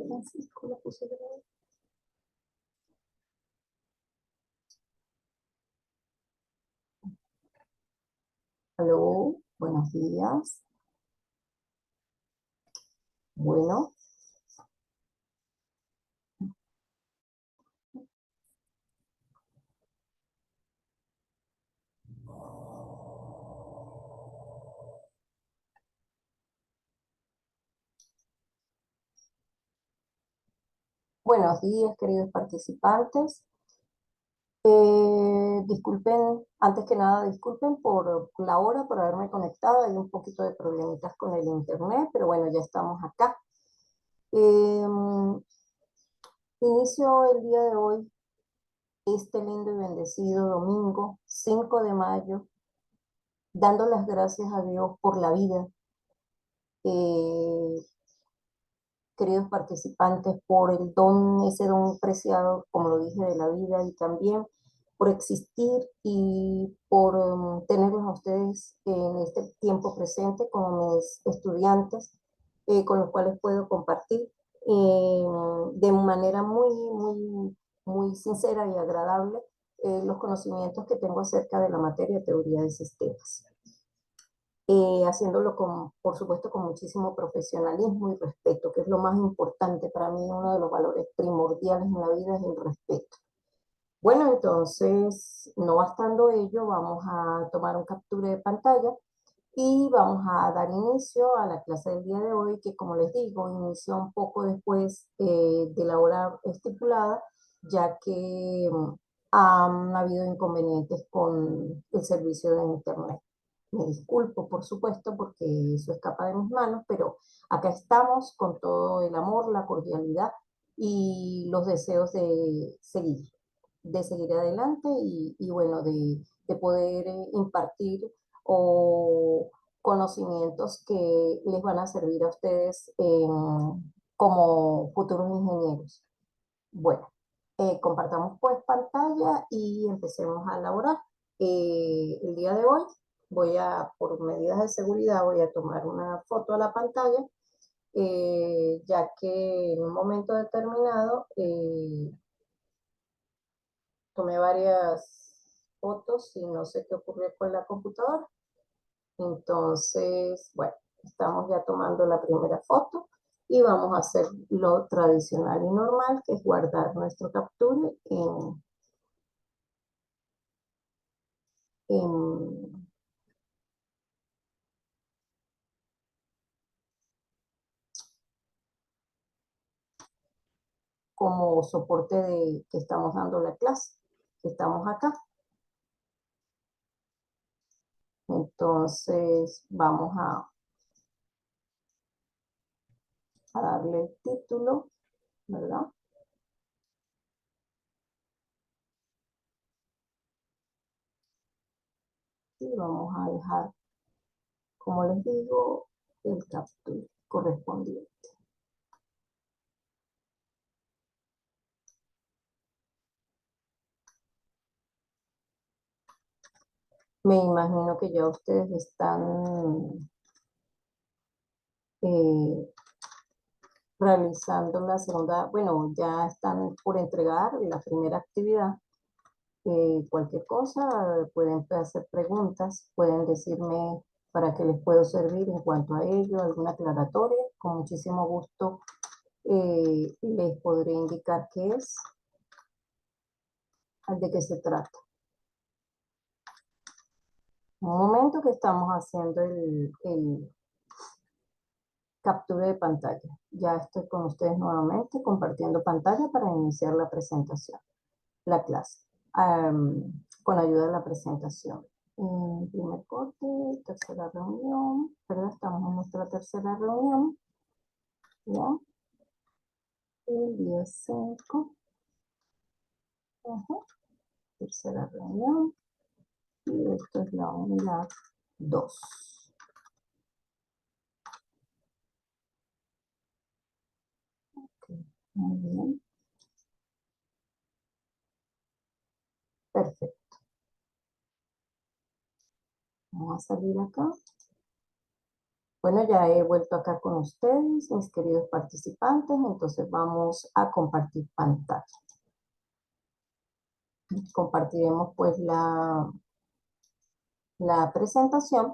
Francisco la puse de nuevo. Aló, buenos días. Bueno, buenos días, queridos participantes. Disculpen, antes que nada, disculpen por la hora, por haberme conectado. Hay un poquito de problemitas con el internet, pero bueno, ya estamos acá. Inicio el día de hoy, este lindo y bendecido domingo, 5 de mayo, dando las gracias a Dios por la vida. Eh, Queridos participantes, por el don, ese don preciado, como lo dije, de la vida, y también por existir y por tenerlos a ustedes en este tiempo presente como mis estudiantes, con los cuales puedo compartir de manera muy sincera y agradable los conocimientos que tengo acerca de la materia de teoría de sistemas. Haciéndolo con, por supuesto, con muchísimo profesionalismo y respeto, que es lo más importante para mí. Uno de los valores primordiales en la vida es el respeto. Bueno, entonces, no bastando ello, vamos a tomar un captura de pantalla y vamos a dar inicio a la clase del día de hoy, que, como les digo, inició un poco después de la hora estipulada, ya que han habido inconvenientes con el servicio de internet. Me disculpo, por supuesto, porque eso escapa de mis manos, pero acá estamos con todo el amor, la cordialidad y los deseos de seguir adelante y bueno, de poder impartir o conocimientos que les van a servir a ustedes como futuros ingenieros. Bueno, compartamos pues pantalla y empecemos a elaborar. El día de hoy por medidas de seguridad, voy a tomar una foto a la pantalla, ya que en un momento determinado tomé varias fotos y no sé qué ocurrió con la computadora. Entonces, bueno, estamos ya tomando la primera foto y vamos a hacer lo tradicional y normal, que es guardar nuestro capture en como soporte de que estamos dando la clase, que estamos acá. Entonces, vamos a darle el título, ¿verdad? Y vamos a dejar, como les digo, el capture correspondiente. Me imagino que ya ustedes están eh, realizando la segunda, bueno, ya están por entregar la primera actividad. Cualquier cosa, pueden hacer preguntas, pueden decirme para qué les puedo servir en cuanto a ello, alguna aclaratoria. Con muchísimo gusto les podré indicar qué es, de qué se trata. Un momento que estamos haciendo el captura de pantalla. Ya estoy con ustedes nuevamente compartiendo pantalla para iniciar la presentación, la clase, con ayuda de la presentación. Primer corte, tercera reunión, ¿verdad? Estamos en nuestra tercera reunión, ¿ya? El día 5, tercera reunión, y esto es la unidad 2. Okay, muy bien, perfecto. Vamos a salir acá. Bueno, ya he vuelto acá con ustedes, mis queridos participantes, entonces vamos a compartir pantalla. Compartiremos pues la presentación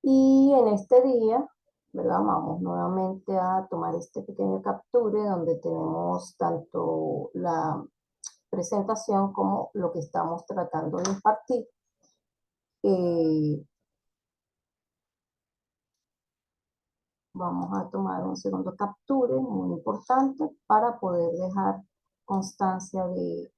y en este día, ¿verdad? Vamos nuevamente a tomar este pequeño capture donde tenemos tanto la presentación como lo que estamos tratando de impartir. Vamos a tomar un segundo capture muy importante para poder dejar constancia de,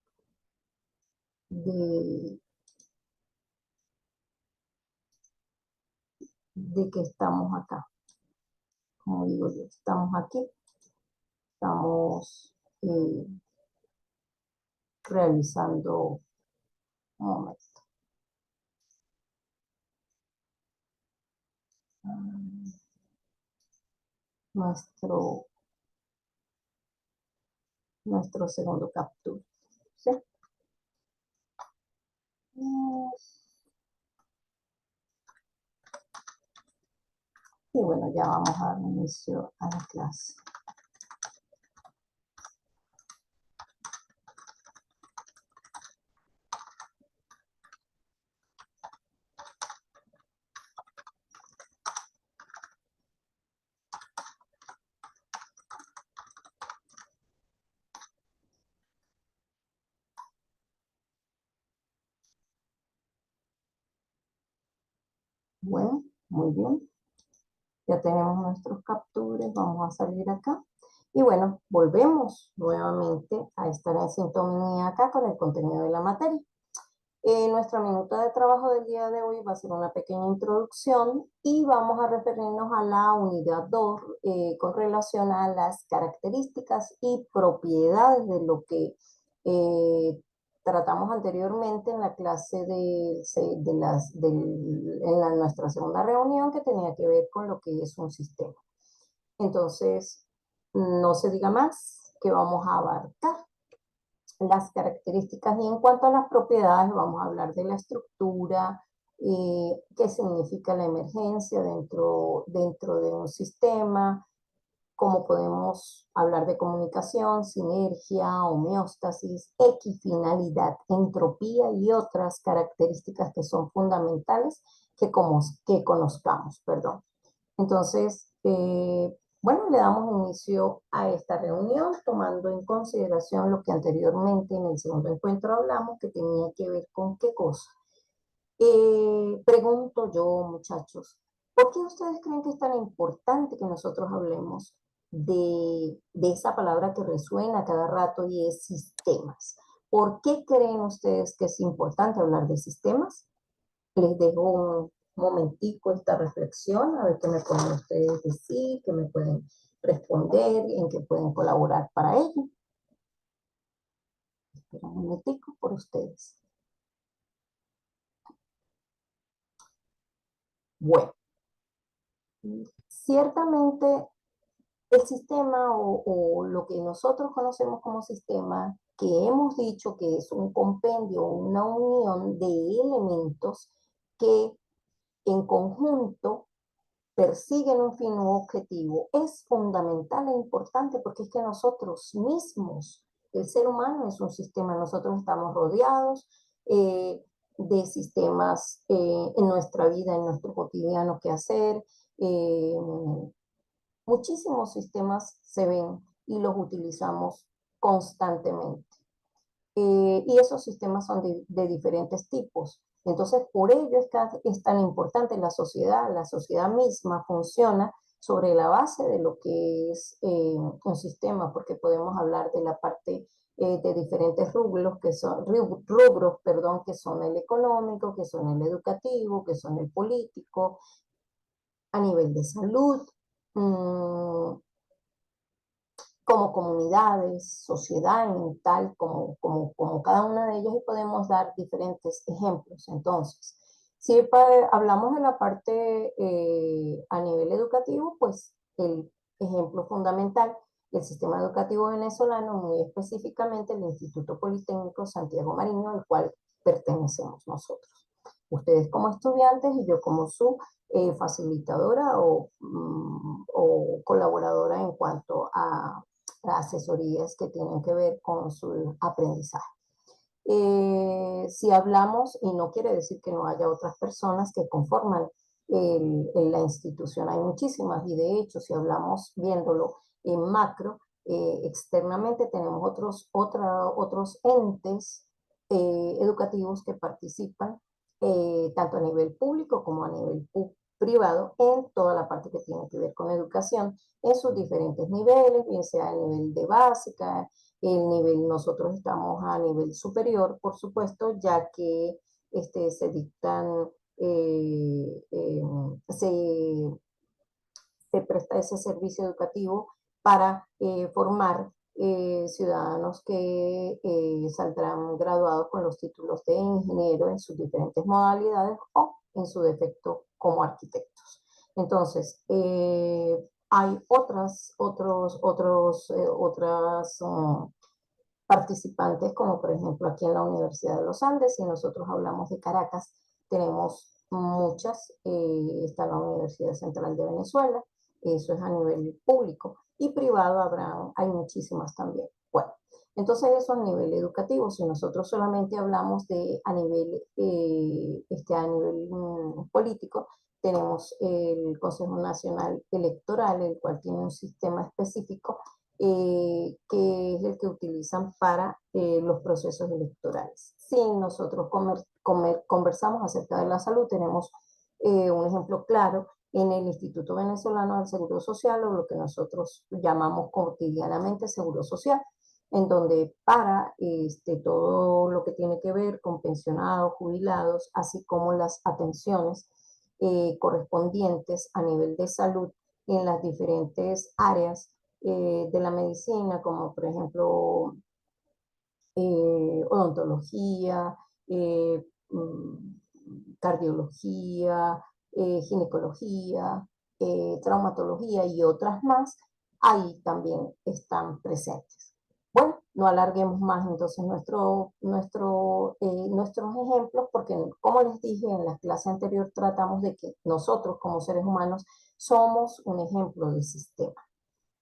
de que estamos acá. Como digo yo, estamos aquí, estamos realizando, un momento, nuestro, nuestro segundo capture. ¿Sí? Y bueno, ya vamos a dar inicio a la clase. Bueno, muy bien. Ya tenemos nuestros captures, vamos a salir acá. Y bueno, volvemos nuevamente a estar en sintonía acá con el contenido de la materia. Nuestra minuta de trabajo del día de hoy va a ser una pequeña introducción y vamos a referirnos a la unidad 2 con relación a las características y propiedades de lo que tratamos anteriormente en la clase nuestra segunda reunión que tenía que ver con lo que es un sistema. Entonces, no se diga más que vamos a abarcar las características y en cuanto a las propiedades vamos a hablar de la estructura, qué significa la emergencia dentro de un sistema, cómo podemos hablar de comunicación, sinergia, homeostasis, equifinalidad, entropía y otras características que son fundamentales que conozcamos, perdón. Entonces, bueno, le damos inicio a esta reunión tomando en consideración lo que anteriormente en el segundo encuentro hablamos, que tenía que ver con qué cosa. Pregunto yo, muchachos, ¿por qué ustedes creen que es tan importante que nosotros hablemos de esa palabra que resuena cada rato y es sistemas? ¿Por qué creen ustedes que es importante hablar de sistemas? Les dejo un momentico esta reflexión, a ver qué me pueden ustedes decir, qué me pueden responder, en qué pueden colaborar para ello. Espera un momentico por ustedes. Bueno, ciertamente el sistema o lo que nosotros conocemos como sistema, que hemos dicho que es un compendio, una unión de elementos que en conjunto persiguen un fin u objetivo, es fundamental e importante porque es que nosotros mismos, el ser humano es un sistema, nosotros estamos rodeados de sistemas en nuestra vida, en nuestro cotidiano que hacer. Eh, Muchísimos sistemas se ven y los utilizamos constantemente. Y esos sistemas son de diferentes tipos. Entonces, por ello es tan importante la sociedad misma funciona sobre la base de lo que es un sistema, porque podemos hablar de la parte de diferentes rubros, que son el económico, que son el educativo, que son el político, a nivel de salud, como comunidades, sociedad en tal, como cada una de ellas y podemos dar diferentes ejemplos. Entonces, si hablamos de la parte a nivel educativo, pues el ejemplo fundamental del sistema educativo venezolano, muy específicamente el Instituto Politécnico Santiago Mariño, al cual pertenecemos nosotros. ustedes como estudiantes y yo como su facilitadora o colaboradora en cuanto a asesorías que tienen que ver con su aprendizaje. Si hablamos, y no quiere decir que no haya otras personas que conforman la institución, hay muchísimas, y de hecho, si hablamos viéndolo en macro, externamente tenemos otros entes educativos que participan tanto a nivel público como a nivel privado en toda la parte que tiene que ver con educación en sus diferentes niveles, bien sea el nivel de básica, el nivel, nosotros estamos a nivel superior, por supuesto, ya que se dictan, eh, eh, se, se presta ese servicio educativo para formar ciudadanos que saldrán graduados con los títulos de ingeniero en sus diferentes modalidades o en su defecto como arquitectos. Entonces, hay otras participantes, como por ejemplo aquí en la Universidad de los Andes, si nosotros hablamos de Caracas, tenemos muchas, está la Universidad Central de Venezuela, eso es a nivel público, y privado hay muchísimas también. Bueno, entonces eso a nivel educativo, si nosotros solamente hablamos de a nivel político, tenemos el Consejo Nacional Electoral, el cual tiene un sistema específico que es el que utilizan para los procesos electorales. Si nosotros conversamos acerca de la salud, tenemos un ejemplo claro en el Instituto Venezolano del Seguro Social, o lo que nosotros llamamos cotidianamente Seguro Social, en donde para todo lo que tiene que ver con pensionados, jubilados, así como las atenciones correspondientes a nivel de salud en las diferentes áreas de la medicina, como por ejemplo odontología, cardiología, ginecología, traumatología y otras más, ahí también están presentes. Bueno, no alarguemos más entonces nuestros ejemplos, porque como les dije en la clase anterior, tratamos de que nosotros como seres humanos somos un ejemplo de sistema.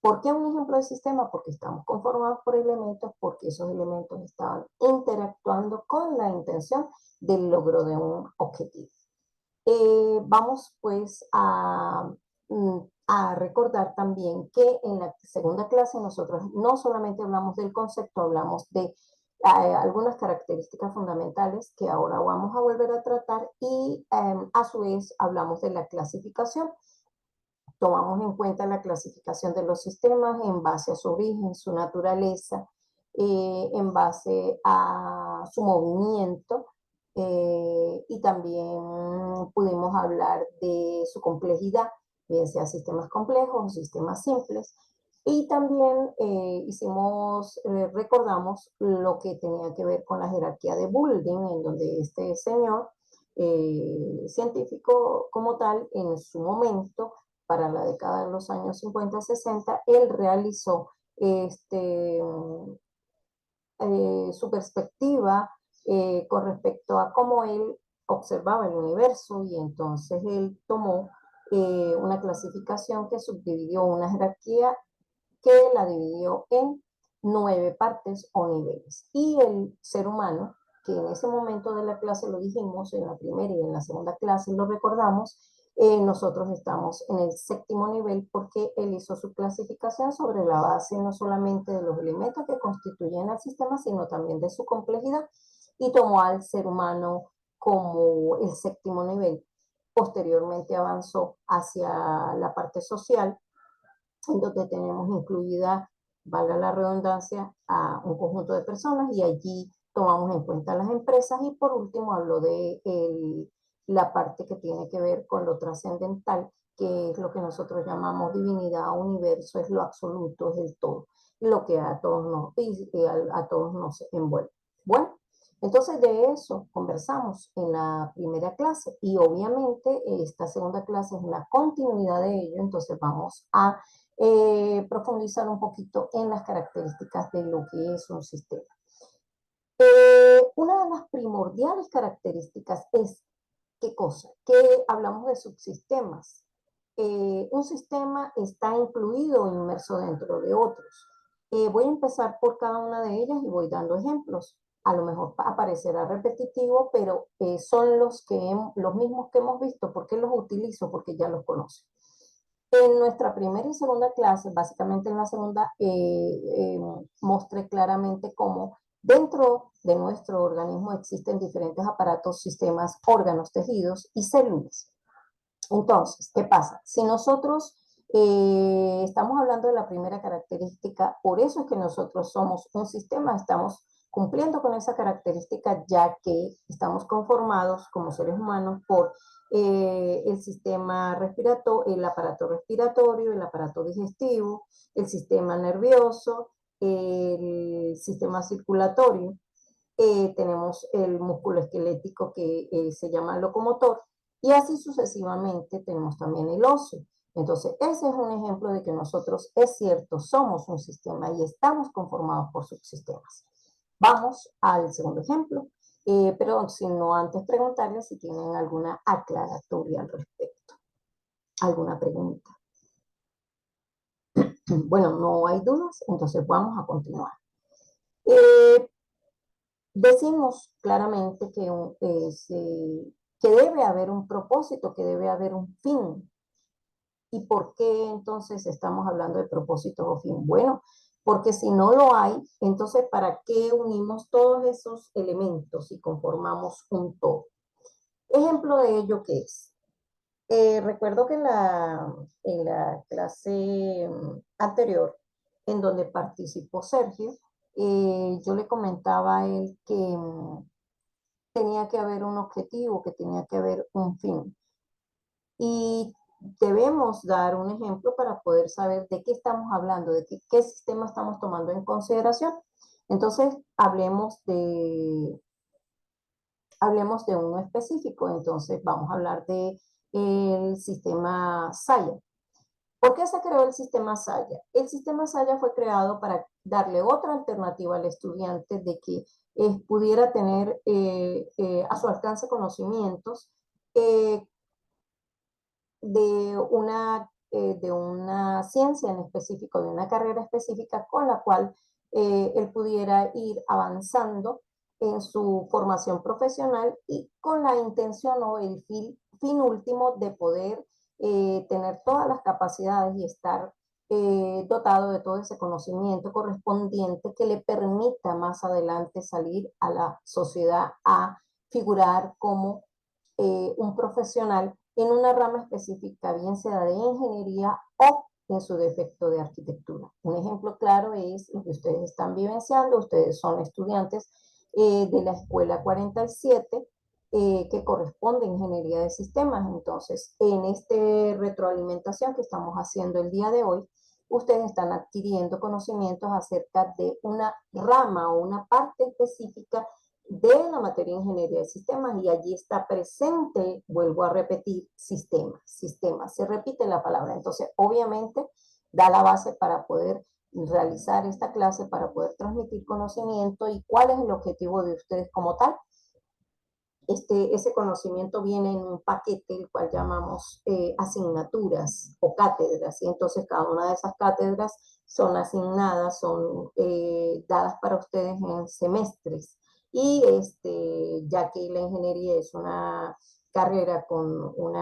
¿Por qué un ejemplo de sistema? Porque estamos conformados por elementos, porque esos elementos estaban interactuando con la intención del logro de un objetivo. Vamos pues a recordar también que en la segunda clase nosotros no solamente hablamos del concepto, hablamos de algunas características fundamentales que ahora vamos a volver a tratar y a su vez hablamos de la clasificación. Tomamos en cuenta la clasificación de los sistemas en base a su origen, su naturaleza, en base a su movimiento, y también pudimos hablar de su complejidad, bien sea sistemas complejos o sistemas simples. Y también recordamos lo que tenía que ver con la jerarquía de Boulding, en donde este señor científico como tal, en su momento, para la década de los años 50-60, él realizó su perspectiva con respecto a cómo él observaba el universo, y entonces él tomó una clasificación que subdividió una jerarquía que la dividió en 9 partes o niveles. Y el ser humano, que en ese momento de la clase lo dijimos, en la primera y en la segunda clase lo recordamos, nosotros estamos en el 7º nivel porque él hizo su clasificación sobre la base no solamente de los elementos que constituyen el sistema, sino también de su complejidad, y tomó al ser humano como el 7º nivel. Posteriormente avanzó hacia la parte social, en donde tenemos incluida, valga la redundancia, a un conjunto de personas, y allí tomamos en cuenta las empresas, y por último hablo de la parte que tiene que ver con lo trascendental, que es lo que nosotros llamamos divinidad, universo, es lo absoluto, es el todo, lo que a todos nos envuelve. Bueno, entonces de eso conversamos en la primera clase, y obviamente esta segunda clase es una continuidad de ello, entonces vamos a profundizar un poquito en las características de lo que es un sistema. Una de las primordiales características es ¿qué cosa? Que hablamos de subsistemas. Un sistema está incluido o inmerso dentro de otros. Voy a empezar por cada una de ellas y voy dando ejemplos. A lo mejor aparecerá repetitivo, pero son los mismos que hemos visto. ¿Por qué los utilizo? Porque ya los conozco. En nuestra primera y segunda clase, básicamente en la segunda, mostré claramente cómo dentro de nuestro organismo existen diferentes aparatos, sistemas, órganos, tejidos y células. Entonces, ¿qué pasa? Si nosotros estamos hablando de la primera característica, por eso es que nosotros somos un sistema, estamos cumpliendo con esa característica ya que estamos conformados como seres humanos por el sistema respiratorio, el aparato respiratorio, el aparato digestivo, el sistema nervioso, el sistema circulatorio, tenemos el músculo esquelético que se llama locomotor, y así sucesivamente tenemos también el óseo. Entonces, ese es un ejemplo de que nosotros, es cierto, somos un sistema y estamos conformados por subsistemas. Vamos al segundo ejemplo, pero si no antes preguntarles si tienen alguna aclaratoria al respecto, alguna pregunta. Bueno, no hay dudas, entonces vamos a continuar. Decimos claramente que debe haber un propósito, que debe haber un fin. ¿Y por qué entonces estamos hablando de propósitos o fin? Bueno, porque si no lo hay, entonces ¿para qué unimos todos esos elementos y conformamos un todo? Ejemplo de ello que es, recuerdo que en la clase anterior, en donde participó Sergio, yo le comentaba a él que tenía que haber un objetivo, que tenía que haber un fin. Y debemos dar un ejemplo para poder saber de qué estamos hablando, de qué sistema estamos tomando en consideración. Entonces, hablemos de uno específico. Entonces, vamos a hablar de el sistema Saya. ¿Por qué se creó el sistema Saya? El sistema Saya fue creado para darle otra alternativa al estudiante de que pudiera tener a su alcance conocimientos eh, de una ciencia en específico, de una carrera específica con la cual él pudiera ir avanzando en su formación profesional y con la intención o el fin último de poder tener todas las capacidades y estar dotado de todo ese conocimiento correspondiente que le permita más adelante salir a la sociedad a figurar como un profesional en una rama específica, bien sea de ingeniería o en su defecto de arquitectura. Un ejemplo claro es lo que ustedes están vivenciando. Ustedes son estudiantes de la escuela 47 que corresponde a ingeniería de sistemas. Entonces, en esta retroalimentación que estamos haciendo el día de hoy, ustedes están adquiriendo conocimientos acerca de una rama o una parte específica de la materia de ingeniería de sistemas, y allí está presente, vuelvo a repetir, sistema, se repite la palabra. Entonces, obviamente, da la base para poder realizar esta clase, para poder transmitir conocimiento. ¿Y cuál es el objetivo de ustedes como tal? Ese conocimiento viene en un paquete, el cual llamamos asignaturas o cátedras, y entonces cada una de esas cátedras son asignadas, son dadas para ustedes en semestres. Y ya que la ingeniería es una carrera con un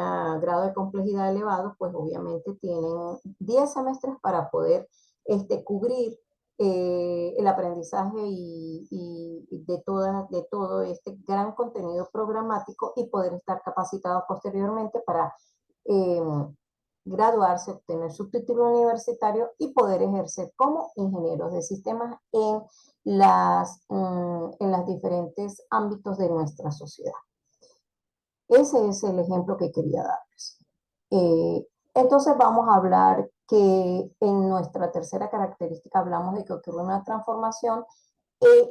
grado de complejidad elevado, pues obviamente tienen 10 semestres para poder cubrir el aprendizaje y de todo este gran contenido programático, y poder estar capacitados posteriormente para eh, graduarse, obtener su título universitario y poder ejercer como ingenieros de sistemas en las diferentes ámbitos de nuestra sociedad. Ese es el ejemplo que quería darles. Entonces vamos a hablar que en nuestra tercera característica hablamos de que ocurre una transformación.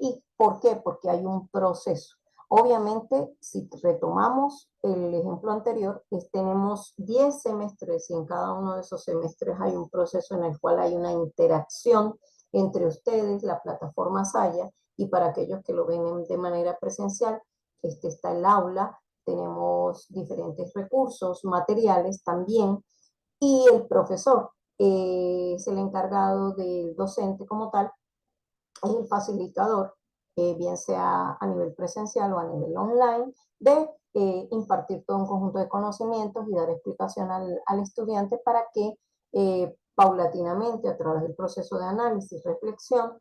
¿Y por qué? Porque hay un proceso. Obviamente, si retomamos el ejemplo anterior, tenemos 10 semestres, y en cada uno de esos semestres hay un proceso en el cual hay una interacción entre ustedes, la plataforma Saya, y para aquellos que lo ven de manera presencial, está el aula, tenemos diferentes recursos, materiales también, y el profesor es el encargado del docente como tal, es el facilitador, bien sea a nivel presencial o a nivel online, de impartir todo un conjunto de conocimientos y dar explicación al estudiante para que paulatinamente, a través del proceso de análisis, reflexión,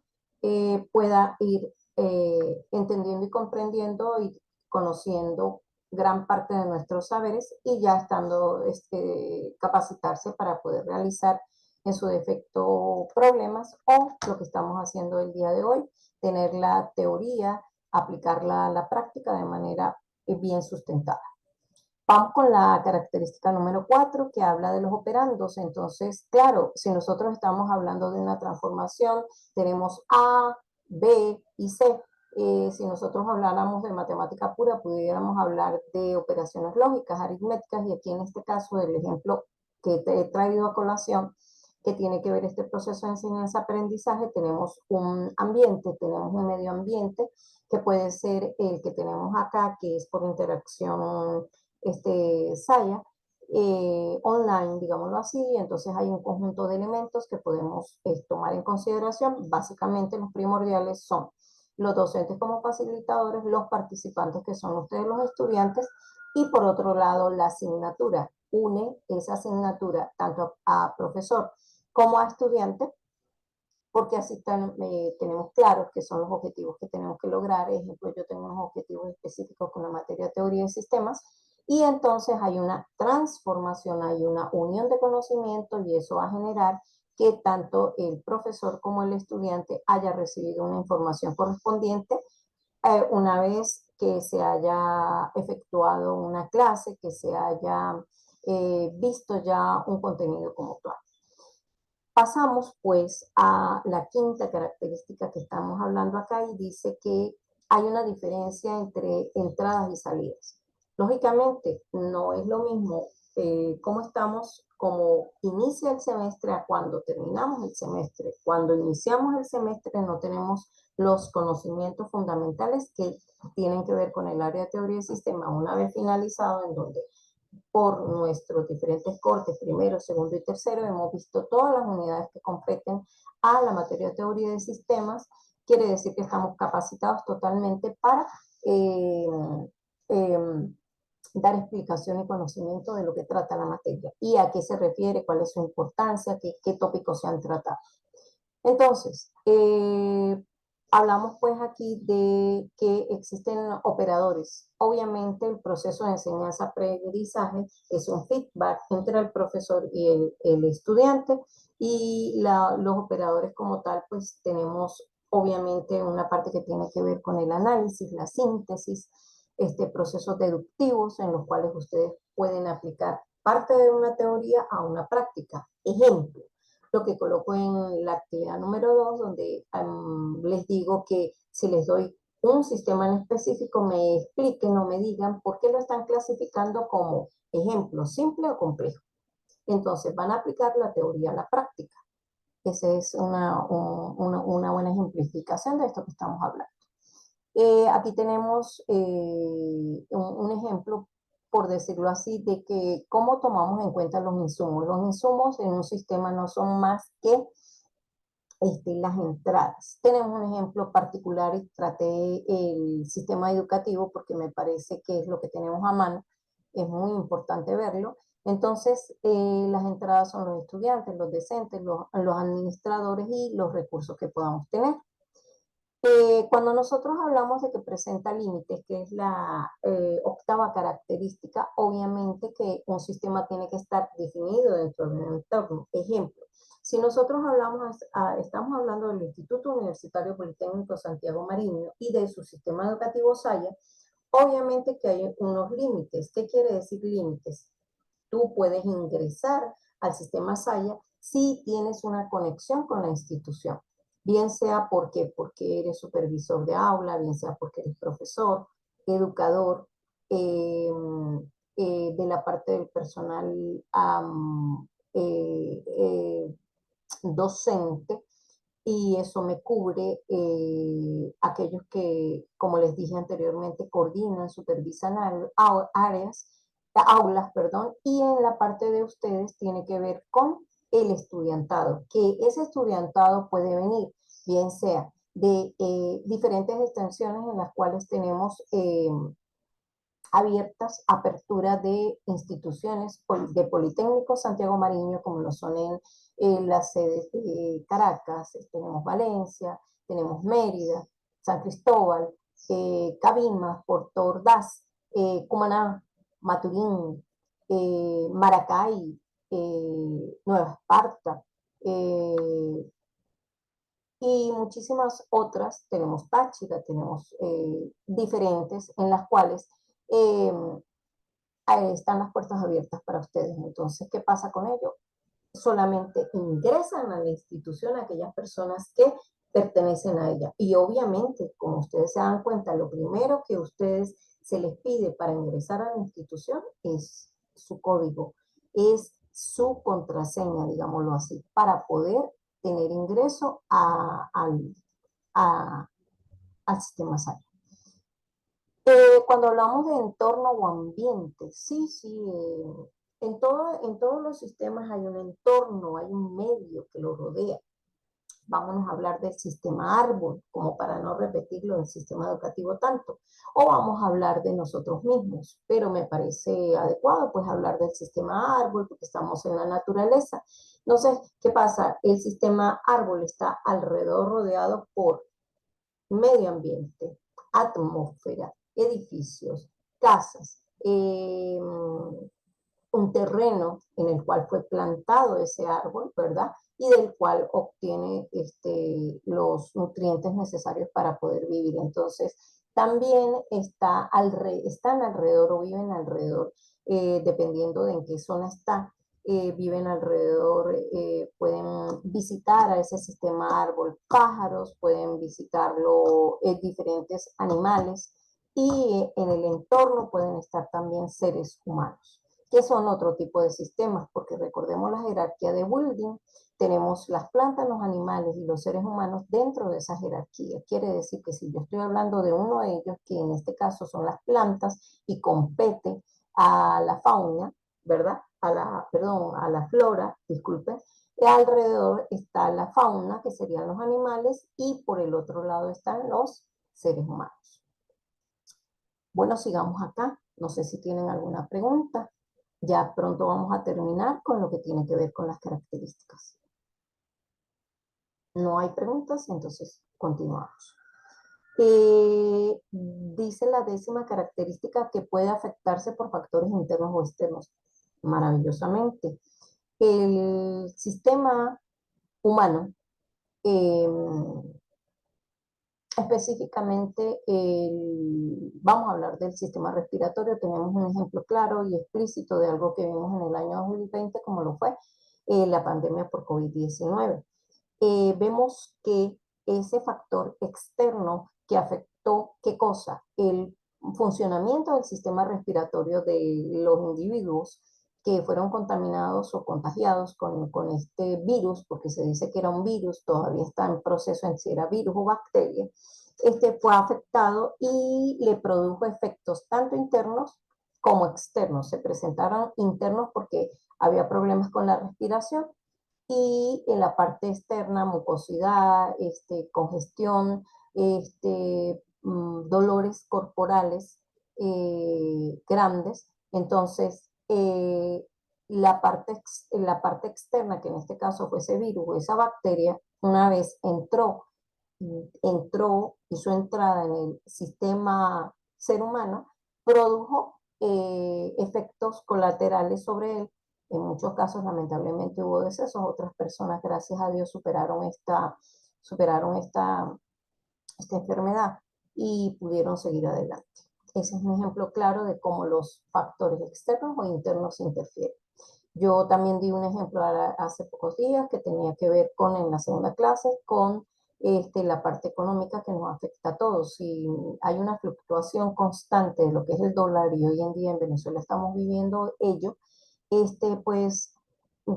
pueda ir entendiendo y comprendiendo y conociendo gran parte de nuestros saberes y ya estando capacitarse para poder realizar en su defecto problemas o lo que estamos haciendo el día de hoy, tener la teoría, aplicarla a la práctica de manera bien sustentada. Vamos con la característica número 4 que habla de los operandos. Entonces, claro, si nosotros estamos hablando de una transformación, tenemos A, B y C. Si nosotros habláramos de matemática pura, pudiéramos hablar de operaciones lógicas, aritméticas, y aquí en este caso el ejemplo que te he traído a colación, que tiene que ver este proceso de enseñanza-aprendizaje, tenemos un ambiente, tenemos un medio ambiente, que puede ser el que tenemos acá, que es por interacción Saya, online, digámoslo así. Entonces hay un conjunto de elementos que podemos tomar en consideración. Básicamente los primordiales son los docentes como facilitadores, los participantes que son ustedes los estudiantes, y por otro lado la asignatura. Une esa asignatura tanto a profesor como a estudiante, porque así tenemos claros qué son los objetivos que tenemos que lograr. Por ejemplo, yo tengo unos objetivos específicos con la materia de teoría de sistemas, y entonces hay una transformación, hay una unión de conocimiento, y eso va a generar que tanto el profesor como el estudiante haya recibido una información correspondiente una vez que se haya efectuado una clase, que se haya visto ya un contenido como tal. Pasamos pues a la quinta característica que estamos hablando acá, y dice que hay una diferencia entre entradas y salidas. Lógicamente, no es lo mismo cómo estamos, como inicia el semestre a cuando terminamos el semestre. Cuando iniciamos el semestre no tenemos los conocimientos fundamentales que tienen que ver con el área de teoría del sistema una vez finalizado, en donde por nuestros diferentes cortes, primero, segundo y tercero, hemos visto todas las unidades que competen a la materia de teoría de sistemas. Quiere decir que estamos capacitados totalmente para eh, eh, dar explicación y conocimiento de lo que trata la materia y a qué se refiere, cuál es su importancia, qué tópicos se han tratado. Entonces, hablamos pues aquí de que existen operadores. Obviamente el proceso de enseñanza-aprendizaje es un feedback entre el profesor y el estudiante, y los operadores como tal pues tenemos obviamente una parte que tiene que ver con el análisis, la síntesis, procesos deductivos en los cuales ustedes pueden aplicar parte de una teoría a una práctica. Ejemplo, lo que coloco en la actividad número 2, donde les digo que si les doy un sistema en específico, me expliquen o me digan por qué lo están clasificando como ejemplo, simple o complejo. Entonces van a aplicar la teoría a la práctica. Esa es una buena ejemplificación de esto que estamos hablando. Aquí tenemos un ejemplo, por decirlo así, de que cómo tomamos en cuenta los insumos. Los insumos en un sistema no son más que las entradas. Tenemos un ejemplo particular y traté el sistema educativo porque me parece que es lo que tenemos a mano. Es muy importante verlo. Entonces, las entradas son los estudiantes, los docentes, los administradores y los recursos que podamos tener. Cuando nosotros hablamos de que presenta límites, que es la octava característica, obviamente que un sistema tiene que estar definido dentro de un entorno. Ejemplo, si nosotros estamos hablando del Instituto Universitario Politécnico Santiago Mariño y de su sistema educativo Saya, obviamente que hay unos límites. ¿Qué quiere decir límites? Tú puedes ingresar al sistema Saya si tienes una conexión con la institución, bien sea porque eres supervisor de aula, bien sea porque eres profesor, educador, eh, de la parte del personal eh, docente, y eso me cubre aquellos que, como les dije anteriormente, coordinan, supervisan áreas, aulas, perdón, y en la parte de ustedes tiene que ver con el estudiantado, que ese estudiantado puede venir, bien sea de diferentes extensiones en las cuales tenemos abiertas apertura de instituciones de Politécnico Santiago Mariño, como lo son en las sedes de Caracas, tenemos Valencia, tenemos Mérida, San Cristóbal, Cabimas, Puerto Ordaz, Cumaná, Maturín, Maracay, Nueva Esparta, y muchísimas otras, tenemos Táchira, tenemos diferentes en las cuales eh, ahí están las puertas abiertas para ustedes. Entonces, ¿qué pasa con ello? Solamente ingresan a la institución aquellas personas que pertenecen a ella. Y obviamente, como ustedes se dan cuenta, lo primero que ustedes se les pide para ingresar a la institución es su código, es su contraseña, digámoslo así, para poder tener ingreso a, al sistema SAR. Cuando hablamos de entorno o ambiente, sí, sí, en todos los sistemas hay un entorno, hay un medio que lo rodea. Vámonos a hablar del sistema árbol, como para no repetirlo del sistema educativo tanto, o vamos a hablar de nosotros mismos, pero me parece adecuado pues hablar del sistema árbol porque estamos en la naturaleza. Entonces, ¿qué pasa? El sistema árbol está alrededor rodeado por medio ambiente, atmósfera, edificios, casas, un terreno en el cual fue plantado ese árbol, ¿verdad? Y del cual obtiene los nutrientes necesarios para poder vivir. Entonces, también están alrededor o viven alrededor, dependiendo de en qué zona está, viven alrededor, pueden visitar a ese sistema árbol pájaros, pueden visitarlo diferentes animales y en el entorno pueden estar también seres humanos, que son otro tipo de sistemas, porque recordemos la jerarquía de Wilding, tenemos las plantas, los animales y los seres humanos dentro de esa jerarquía. Quiere decir que si yo estoy hablando de uno de ellos, que en este caso son las plantas y compete a la fauna, ¿verdad? Perdón, a la flora, disculpen, y alrededor está la fauna, que serían los animales, y por el otro lado están los seres humanos. Bueno, sigamos acá. No sé si tienen alguna pregunta. Ya pronto vamos a terminar con lo que tiene que ver con las características. No hay preguntas, entonces continuamos. Dice la 10ª característica que puede afectarse por factores internos o externos. Maravillosamente. El sistema humano, eh, específicamente, vamos a hablar del sistema respiratorio. Tenemos un ejemplo claro y explícito de algo que vimos en el año 2020, como lo fue la pandemia por COVID-19. Vemos que ese factor externo que afectó, ¿qué cosa? El funcionamiento del sistema respiratorio de los individuos que fueron contaminados o contagiados con este virus, porque se dice que era un virus, todavía está en proceso en si era virus o bacteria, fue afectado y le produjo efectos tanto internos como externos. Se presentaron internos porque había problemas con la respiración, y en la parte externa, mucosidad, congestión, dolores corporales grandes. Entonces, la parte externa, que en este caso fue ese virus o esa bacteria, una vez hizo entrada en el sistema ser humano, produjo efectos colaterales sobre él. En muchos casos, lamentablemente, hubo decesos. Otras personas, gracias a Dios, superaron esta enfermedad y pudieron seguir adelante. Ese es un ejemplo claro de cómo los factores externos o internos interfieren. Yo también di un ejemplo hace pocos días que tenía que ver con, en la segunda clase, con la parte económica que nos afecta a todos. Si hay una fluctuación constante de lo que es el dólar, y hoy en día en Venezuela estamos viviendo ello, pues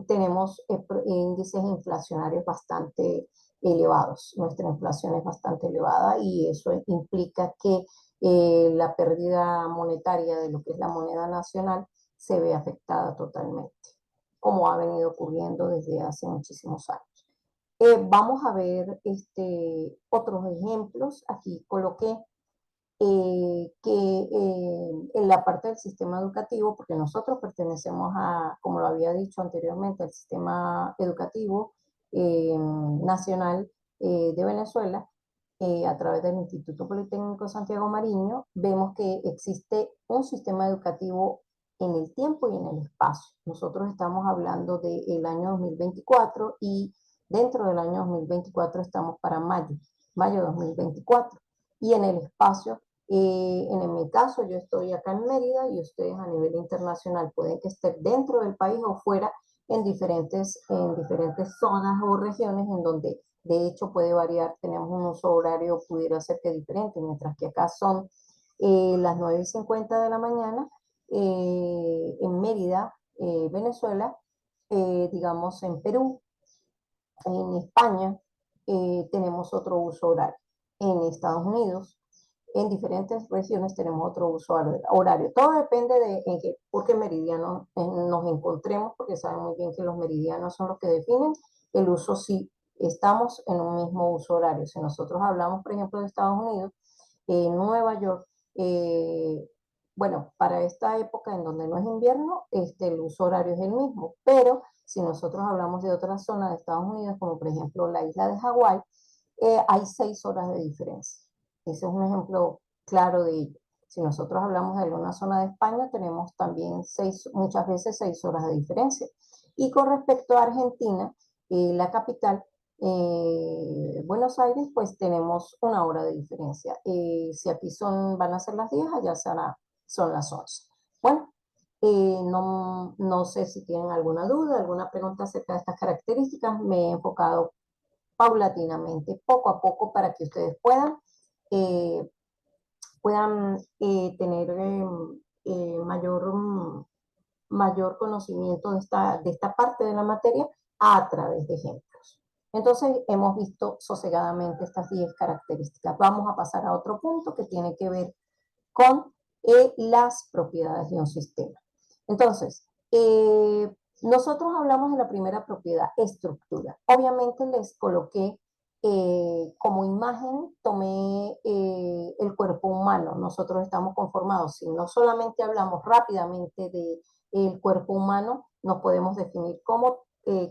tenemos índices inflacionarios bastante elevados. Nuestra inflación es bastante elevada y eso implica que la pérdida monetaria de lo que es la moneda nacional se ve afectada totalmente, como ha venido ocurriendo desde hace muchísimos años. Vamos a ver otros ejemplos. Aquí coloqué en la parte del sistema educativo, porque nosotros pertenecemos a, como lo había dicho anteriormente, al sistema educativo nacional de Venezuela, a través del Instituto Politécnico Santiago Mariño, vemos que existe un sistema educativo en el tiempo y en el espacio. Nosotros estamos hablando del año 2024 y dentro del año 2024 estamos para mayo 2024. Y en el espacio, en mi caso, yo estoy acá en Mérida y ustedes a nivel internacional pueden que estén dentro del país o fuera en diferentes zonas o regiones en donde de hecho puede variar, tenemos un uso horario, pudiera ser que diferente, mientras que acá son las 9:50 de la mañana en Mérida, Venezuela, digamos en Perú, en España, tenemos otro uso horario. En Estados Unidos, en diferentes regiones tenemos otro uso horario. Todo depende de por qué meridiano nos encontremos, porque saben muy bien que los meridianos son los que definen el uso si estamos en un mismo uso horario. Si nosotros hablamos, por ejemplo, de Estados Unidos, en Nueva York, bueno, para esta época en donde no es invierno, el uso horario es el mismo, pero si nosotros hablamos de otra zona de Estados Unidos, como por ejemplo la isla de Hawái, hay 6 horas de diferencia. Ese es un ejemplo claro de ello. Si nosotros hablamos de alguna zona de España, tenemos también muchas veces 6 horas de diferencia. Y con respecto a Argentina, la capital, Buenos Aires, pues tenemos 1 hora de diferencia. Si aquí van a ser las 10, allá son las 11. Bueno, no sé si tienen alguna duda, alguna pregunta acerca de estas características. Me he enfocado paulatinamente, poco a poco, para que ustedes eh, puedan tener mayor conocimiento de esta parte de la materia a través de ejemplos. Entonces, hemos visto sosegadamente estas 10 características. Vamos a pasar a otro punto que tiene que ver con las propiedades de un sistema. Entonces, nosotros hablamos de la primera propiedad, estructura. Obviamente les coloqué como imagen, tomé el cuerpo humano. Nosotros estamos conformados, si no solamente hablamos rápidamente del cuerpo humano, nos podemos definir como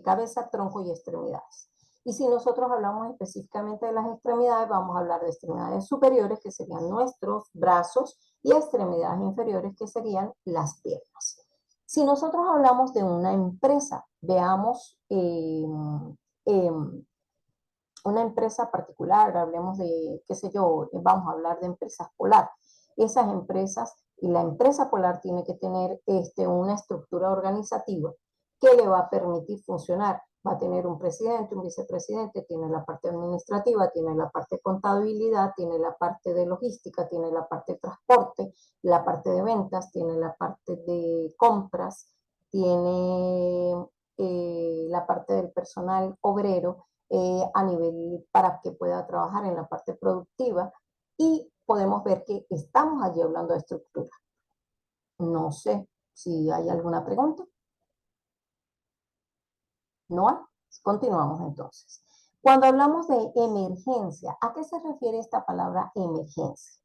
cabeza, tronco y extremidades. Y si nosotros hablamos específicamente de las extremidades, vamos a hablar de extremidades superiores, que serían nuestros brazos, y extremidades inferiores, que serían las piernas. Si nosotros hablamos de una empresa, veamos una empresa particular, hablemos de, qué sé yo, vamos a hablar de empresas Polar. Esas empresas, y la empresa Polar tiene que tener una estructura organizativa que le va a permitir funcionar. Va a tener un presidente, un vicepresidente, tiene la parte administrativa, tiene la parte de contabilidad, tiene la parte de logística, tiene la parte de transporte, la parte de ventas, tiene la parte de compras, tiene la parte del personal obrero, a nivel para que pueda trabajar en la parte productiva, y podemos ver que estamos allí hablando de estructura. No sé si hay alguna pregunta. ¿No hay? Continuamos entonces. Cuando hablamos de emergencia, ¿a qué se refiere esta palabra emergencia?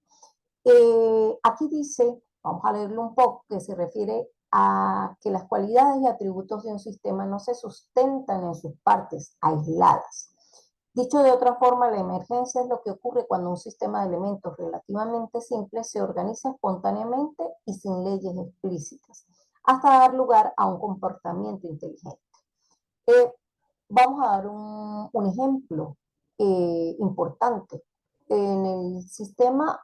Aquí dice, vamos a leerlo un poco, que se refiere a que las cualidades y atributos de un sistema no se sustentan en sus partes aisladas. Dicho de otra forma, la emergencia es lo que ocurre cuando un sistema de elementos relativamente simples se organiza espontáneamente y sin leyes explícitas, hasta dar lugar a un comportamiento inteligente. Eh, Vamos a dar un ejemplo importante. En el sistema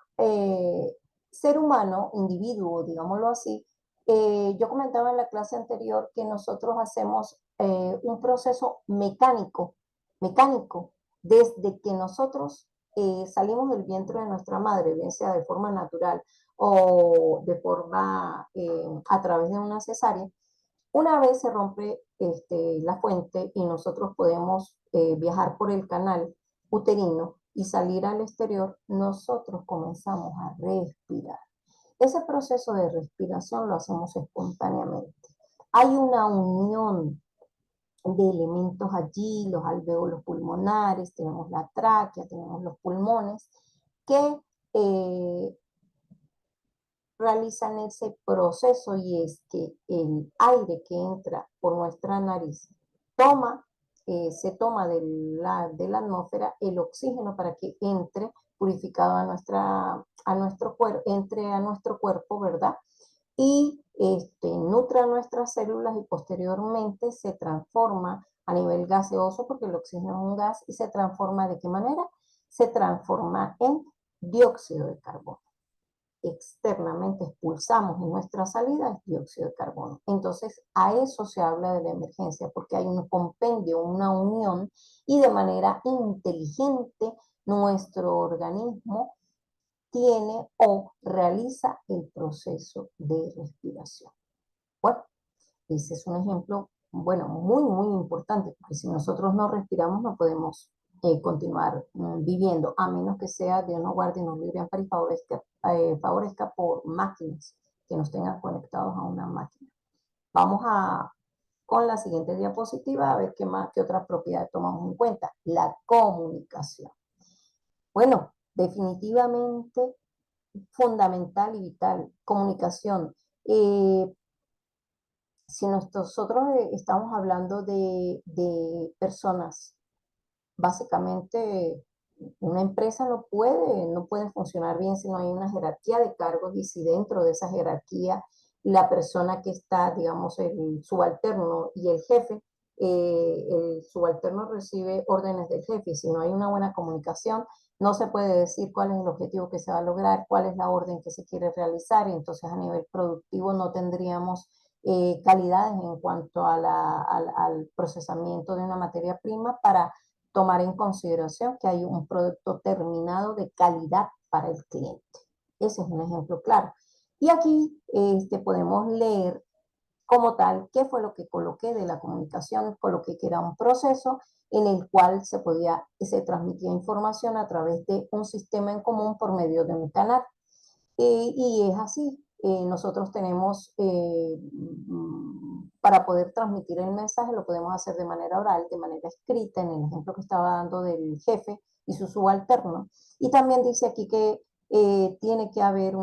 ser humano, individuo, digámoslo así, yo comentaba en la clase anterior que nosotros hacemos un proceso mecánico, desde que nosotros salimos del vientre de nuestra madre, bien sea de forma natural o de forma a través de una cesárea. Una vez se rompe la fuente y nosotros podemos viajar por el canal uterino y salir al exterior, nosotros comenzamos a respirar. Ese proceso de respiración lo hacemos espontáneamente. Hay una unión de elementos allí, los alvéolos pulmonares, tenemos la tráquea, tenemos los pulmones, que realizan ese proceso, y es que el aire que entra por nuestra nariz se toma de la atmósfera el oxígeno para que entre purificado a nuestro cuerpo, entre a nuestro cuerpo, ¿verdad? Y nutra nuestras células y posteriormente se transforma a nivel gaseoso, porque el oxígeno es un gas, y se transforma ¿de qué manera? Se transforma en dióxido de carbono. Externamente expulsamos en nuestra salida es dióxido de carbono. Entonces, a eso se habla de la emergencia, porque hay un compendio, una unión, y de manera inteligente nuestro organismo tiene o realiza el proceso de respiración. Bueno, ese es un ejemplo, bueno, muy, muy importante, porque si nosotros no respiramos no podemos continuar viviendo, a menos que sea, Dios nos guarde y nos libre y favorezca por máquinas que nos tengan conectados a una máquina. Vamos con la siguiente diapositiva a ver qué otras propiedades tomamos en cuenta. La comunicación. Bueno, definitivamente fundamental y vital. Comunicación. Si nosotros estamos hablando de personas, básicamente una empresa no puede funcionar bien si no hay una jerarquía de cargos, y si dentro de esa jerarquía la persona que está, digamos, el subalterno y el subalterno recibe órdenes del jefe, y si no hay una buena comunicación, no se puede decir cuál es el objetivo que se va a lograr, cuál es la orden que se quiere realizar, y entonces a nivel productivo no tendríamos calidades en cuanto al procesamiento de una materia prima para tomar en consideración que hay un producto terminado de calidad para el cliente. Ese es un ejemplo claro. Y aquí podemos leer como tal qué fue lo que coloqué de la comunicación. Coloqué que era un proceso en el cual se transmitía información a través de un sistema en común por medio de un canal. Y es así. Nosotros tenemos, para poder transmitir el mensaje, lo podemos hacer de manera oral, de manera escrita, en el ejemplo que estaba dando del jefe y su subalterno. Y también dice aquí que tiene que haber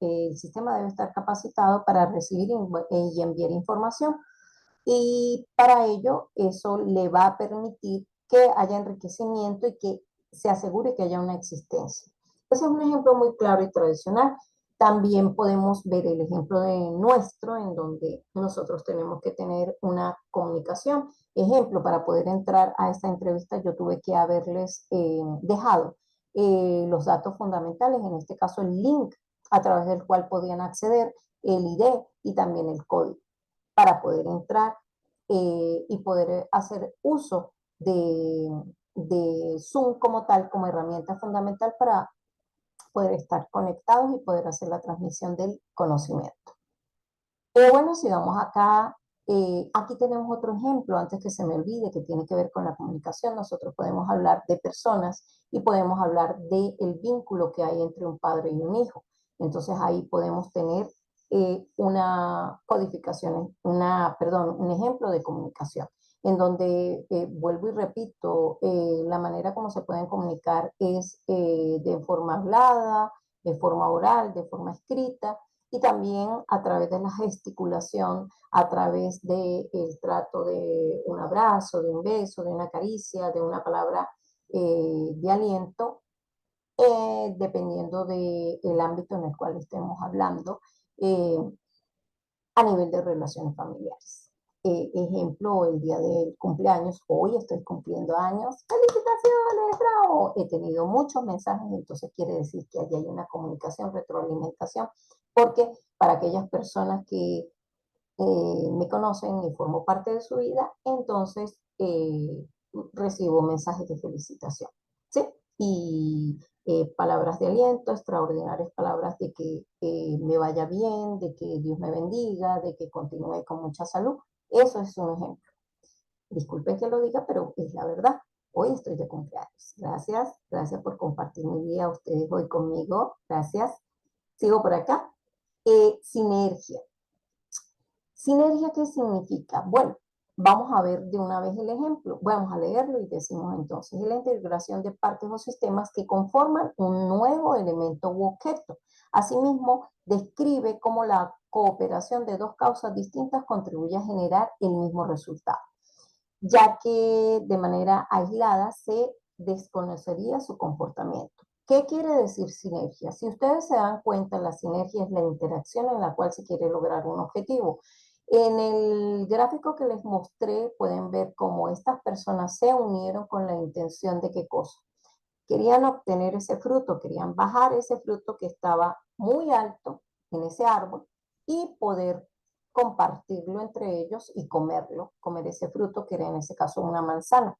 el sistema debe estar capacitado para recibir y enviar información. Y para ello, eso le va a permitir que haya enriquecimiento y que se asegure que haya una existencia. Ese es un ejemplo muy claro y tradicional. También podemos ver el ejemplo de nuestro, en donde nosotros tenemos que tener una comunicación. Ejemplo, para poder entrar a esta entrevista, yo tuve que haberles dejado los datos fundamentales, en este caso el link a través del cual podían acceder, el ID y también el código, para poder entrar y poder hacer uso de Zoom como tal, como herramienta fundamental para poder estar conectados y poder hacer la transmisión del conocimiento. Bueno, sigamos acá. Aquí tenemos otro ejemplo, antes que se me olvide, que tiene que ver con la comunicación. Nosotros podemos hablar de personas y podemos hablar del vínculo que hay entre un padre y un hijo. Entonces ahí podemos tener una codificación, un ejemplo de comunicación, en donde, vuelvo y repito, la manera como se pueden comunicar es de forma hablada, de forma oral, de forma escrita, y también a través de la gesticulación, a través del trato de un abrazo, de un beso, de una caricia, de una palabra de aliento, dependiendo del ámbito en el cual estemos hablando, eh, a nivel de relaciones familiares. Ejemplo, el día del cumpleaños, hoy estoy cumpliendo años, felicitaciones, bravo. He tenido muchos mensajes, entonces quiere decir que allí hay una comunicación, retroalimentación, porque para aquellas personas que me conocen y formo parte de su vida, entonces recibo mensajes de felicitación, ¿sí? Y palabras de aliento, extraordinarias palabras de que me vaya bien, de que Dios me bendiga, de que continúe con mucha salud. Eso es un ejemplo. Disculpen que lo diga, pero es la verdad. Hoy estoy de cumpleaños. Gracias, gracias por compartir mi día ustedes hoy conmigo. Gracias. Sigo por acá. Sinergia. ¿Sinergia qué significa? Bueno, vamos a ver de una vez el ejemplo. Vamos a leerlo y decimos entonces, es la integración de partes o sistemas que conforman un nuevo elemento u objeto. Asimismo, describe cómo la cooperación de dos causas distintas contribuye a generar el mismo resultado, ya que de manera aislada se desconocería su comportamiento. ¿Qué quiere decir sinergia? Si ustedes se dan cuenta, la sinergia es la interacción en la cual se quiere lograr un objetivo. En el gráfico que les mostré pueden ver cómo estas personas se unieron con la intención de qué cosa. Querían obtener ese fruto, querían bajar ese fruto que estaba muy alto en ese árbol y poder compartirlo entre ellos y comerlo, comer ese fruto que era en ese caso una manzana.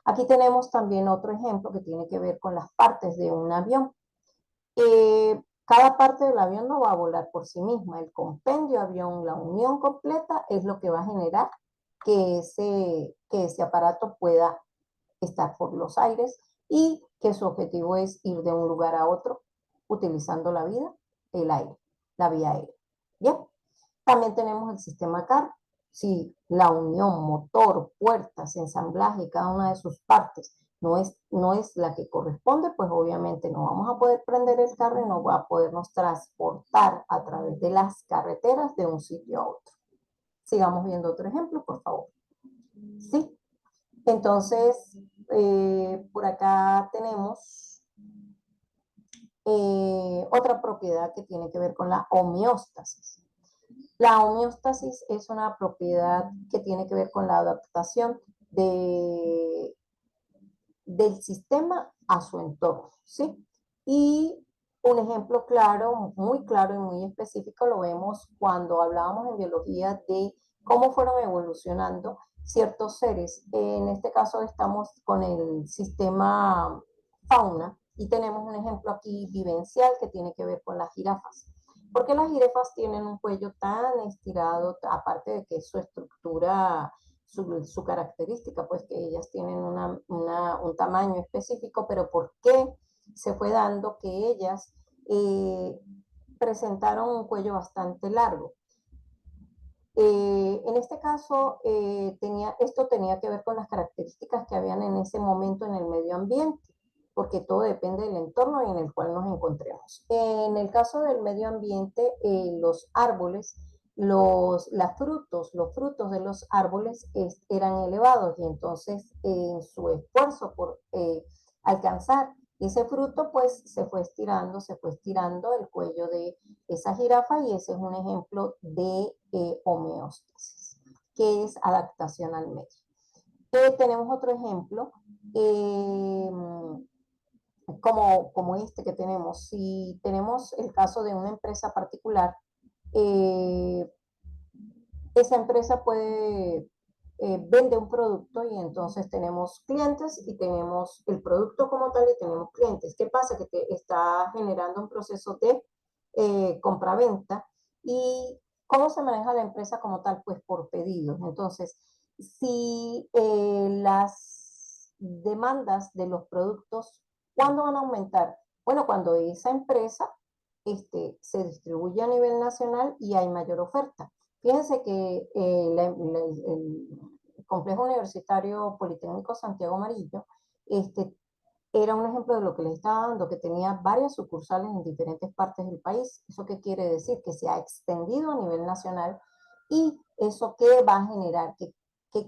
Aquí tenemos también otro ejemplo que tiene que ver con las partes de un avión. Cada parte del avión no va a volar por sí misma. El compendio avión, la unión completa, es lo que va a generar que ese aparato pueda estar por los aires y que su objetivo es ir de un lugar a otro utilizando la vida, el aire, la vía aérea. Bien, también tenemos el sistema CAR. Si la unión, motor, puertas, ensamblaje, cada una de sus partes no es la que corresponde, pues obviamente no vamos a poder prender el carro y no va a podernos transportar a través de las carreteras de un sitio a otro. Sigamos viendo otro ejemplo, por favor. Sí, entonces, por acá tenemos otra propiedad que tiene que ver con la homeostasis. La homeostasis es una propiedad que tiene que ver con la adaptación del sistema a su entorno, ¿sí? Y un ejemplo claro y muy específico lo vemos cuando hablábamos en biología de cómo fueron evolucionando ciertos seres. En este caso estamos con el sistema fauna y tenemos un ejemplo aquí vivencial que tiene que ver con las jirafas. ¿Por qué las jirafas tienen un cuello tan estirado, aparte de que su estructura, su característica, pues que ellas tienen un tamaño específico, pero por qué se fue dando que ellas presentaron un cuello bastante largo? En este caso, esto tenía que ver con las características que habían en ese momento en el medio ambiente, porque todo depende del entorno en el cual nos encontremos. En el caso del medio ambiente, los árboles, los frutos de los árboles eran elevados y entonces en su esfuerzo por alcanzar ese fruto, pues se fue estirando el cuello de esa jirafa y ese es un ejemplo de homeostasis, que es adaptación al medio. Tenemos otro ejemplo, como este que tenemos. Si tenemos el caso de una empresa particular, eh, esa empresa vende un producto y entonces tenemos clientes y tenemos el producto como tal y tenemos clientes. ¿Qué pasa? Que te está generando un proceso de compra-venta. ¿Y cómo se maneja la empresa como tal? Pues por pedidos. Entonces, si las demandas de los productos, ¿cuándo van a aumentar? Bueno, cuando esa empresa se distribuye a nivel nacional y hay mayor oferta. Fíjense que el Complejo Universitario Politécnico Santiago Amarillo era un ejemplo de lo que les estaba dando, que tenía varias sucursales en diferentes partes del país. ¿Eso qué quiere decir? Que se ha extendido a nivel nacional. ¿Y eso qué va a generar? ¿Qué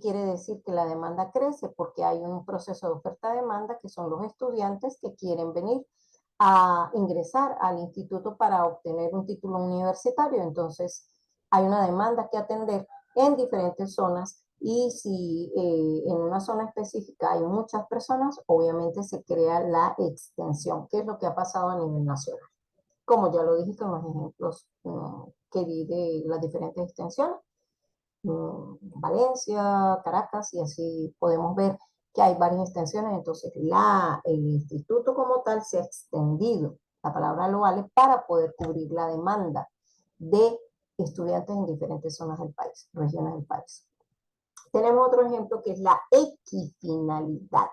quiere decir? Que la demanda crece porque hay un proceso de oferta-demanda que son los estudiantes que quieren venir a ingresar al instituto para obtener un título universitario. Entonces, hay una demanda que atender en diferentes zonas y si en una zona específica hay muchas personas, obviamente se crea la extensión, que es lo que ha pasado a nivel nacional. Como ya lo dije con los ejemplos que di de las diferentes extensiones, Valencia, Caracas, y así podemos ver que hay varias extensiones, entonces el instituto como tal se ha extendido, la palabra lo vale, para poder cubrir la demanda de estudiantes en diferentes zonas del país, regiones del país. Tenemos otro ejemplo que es la equifinalidad.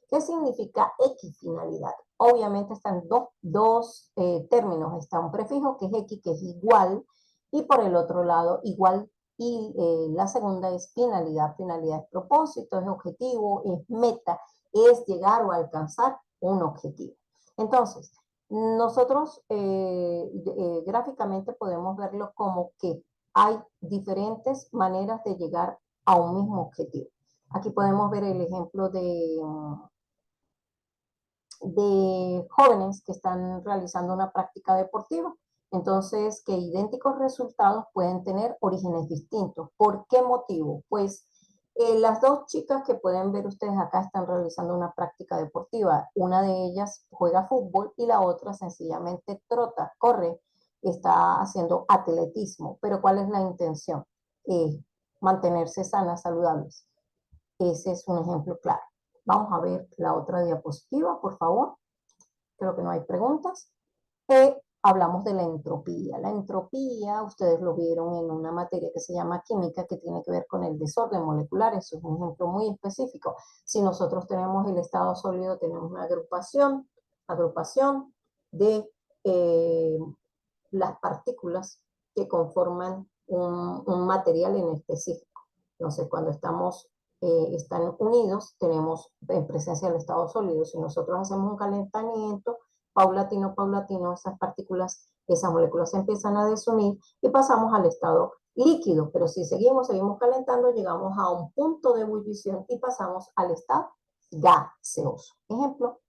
¿Qué significa equifinalidad? Obviamente están dos términos. Está un prefijo que es equi, que es igual, y por el otro lado igual, y la segunda es finalidad. Finalidad es propósito, es objetivo, es meta, es llegar o alcanzar un objetivo. Entonces, nosotros gráficamente podemos verlo como que hay diferentes maneras de llegar a un mismo objetivo. Aquí podemos ver el ejemplo de jóvenes que están realizando una práctica deportiva. Entonces, que idénticos resultados pueden tener orígenes distintos. ¿Por qué motivo? Pues las dos chicas que pueden ver ustedes acá están realizando una práctica deportiva. Una de ellas juega fútbol y la otra sencillamente trota, corre, está haciendo atletismo. Pero ¿cuál es la intención? Mantenerse sanas, saludables. Ese es un ejemplo claro. Vamos a ver la otra diapositiva, por favor. Creo que no hay preguntas. Hablamos de la entropía. La entropía, ustedes lo vieron en una materia que se llama química, que tiene que ver con el desorden molecular. Eso es un ejemplo muy específico. Si nosotros tenemos el estado sólido, tenemos una agrupación de las partículas que conforman un material en específico. Entonces, cuando están unidos, tenemos en presencia del estado sólido. Si nosotros hacemos un calentamiento paulatino, esas partículas, esas moléculas se empiezan a desunir y pasamos al estado líquido. Pero si seguimos calentando, llegamos a un punto de ebullición y pasamos al estado gaseoso. Ejemplo,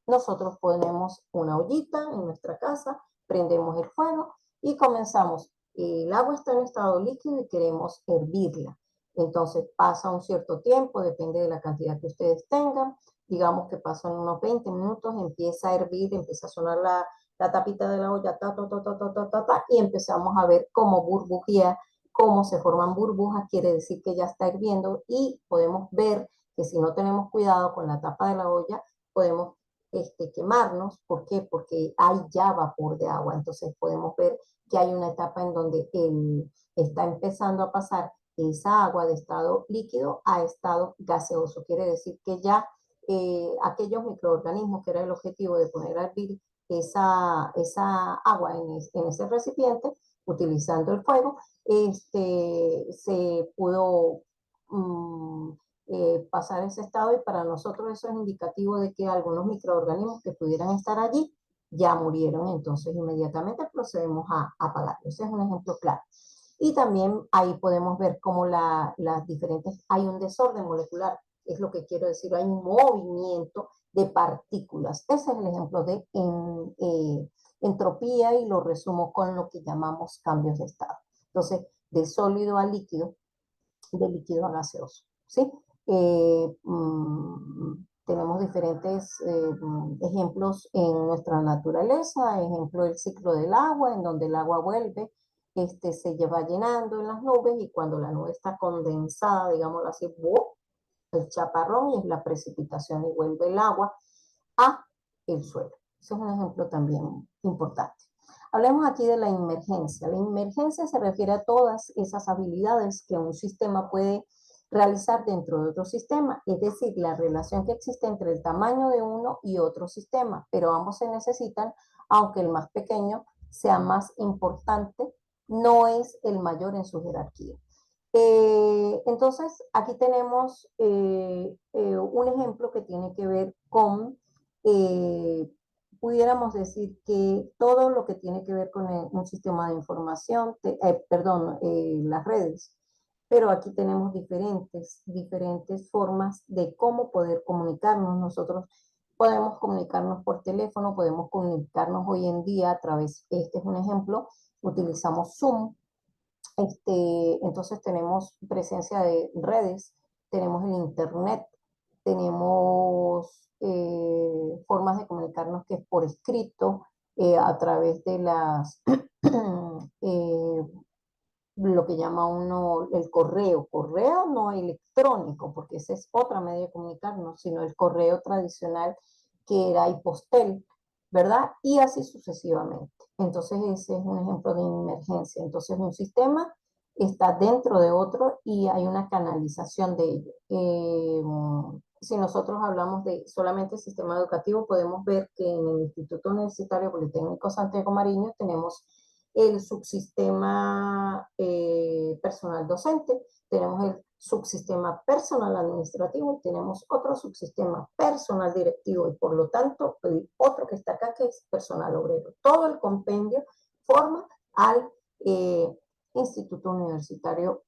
nosotros ponemos una ollita en nuestra casa, prendemos el fuego y comenzamos. El agua está en estado líquido y queremos hervirla. Entonces pasa un cierto tiempo, depende de la cantidad que ustedes tengan. Digamos que pasan unos 20 minutos, empieza a hervir, empieza a sonar la tapita de la olla, y empezamos a ver cómo burbujea, cómo se forman burbujas, quiere decir que ya está hirviendo y podemos ver que si no tenemos cuidado con la tapa de la olla, podemos quemarnos. ¿Por qué? Porque hay ya vapor de agua. Entonces podemos ver que hay una etapa en donde está empezando a pasar esa agua de estado líquido a estado gaseoso. Quiere decir que ya aquellos microorganismos que era el objetivo de poner a hervir esa agua en ese recipiente, utilizando el fuego, se pudo pasar ese estado, y para nosotros eso es indicativo de que algunos microorganismos que pudieran estar allí ya murieron. Entonces inmediatamente procedemos a apagarlo. Ese es un ejemplo claro. Y también ahí podemos ver cómo las diferentes, hay un desorden molecular, es lo que quiero decir, hay un movimiento de partículas. Ese es el ejemplo de entropía, y lo resumo con lo que llamamos cambios de estado. Entonces, de sólido a líquido, de líquido a gaseoso, ¿sí? Tenemos diferentes ejemplos en nuestra naturaleza. Ejemplo, el ciclo del agua, en donde el agua vuelve, se lleva llenando en las nubes, y cuando la nube está condensada, digámoslo así, ¡buh!, el chaparrón, y es la precipitación, y vuelve el agua a el suelo. Ese es un ejemplo también importante. Hablemos aquí de la emergencia. La emergencia se refiere a todas esas habilidades que un sistema puede realizar dentro de otro sistema, es decir, la relación que existe entre el tamaño de uno y otro sistema, pero ambos se necesitan, aunque el más pequeño sea más importante, no es el mayor en su jerarquía. Entonces, aquí tenemos un ejemplo que tiene que ver con, pudiéramos decir que todo lo que tiene que ver con un sistema de información, las redes, pero aquí tenemos diferentes formas de cómo poder comunicarnos. Nosotros podemos comunicarnos por teléfono, podemos comunicarnos hoy en día a través, este es un ejemplo, utilizamos Zoom. Entonces tenemos presencia de redes, tenemos el internet, tenemos formas de comunicarnos que es por escrito, a través de lo que llama uno el correo no electrónico, porque ese es otra medio de comunicarnos, sino el correo tradicional, que era postel, ¿verdad? Y así sucesivamente. Entonces ese es un ejemplo de emergencia. Entonces un sistema está dentro de otro y hay una canalización de ello. Si nosotros hablamos de solamente el sistema educativo, podemos ver que en el Instituto Universitario Politécnico Santiago Mariño tenemos el subsistema personal docente, tenemos el subsistema personal administrativo, tenemos otro subsistema personal directivo y por lo tanto el otro que está acá que es personal obrero. Todo el compendio forma al Instituto Universitario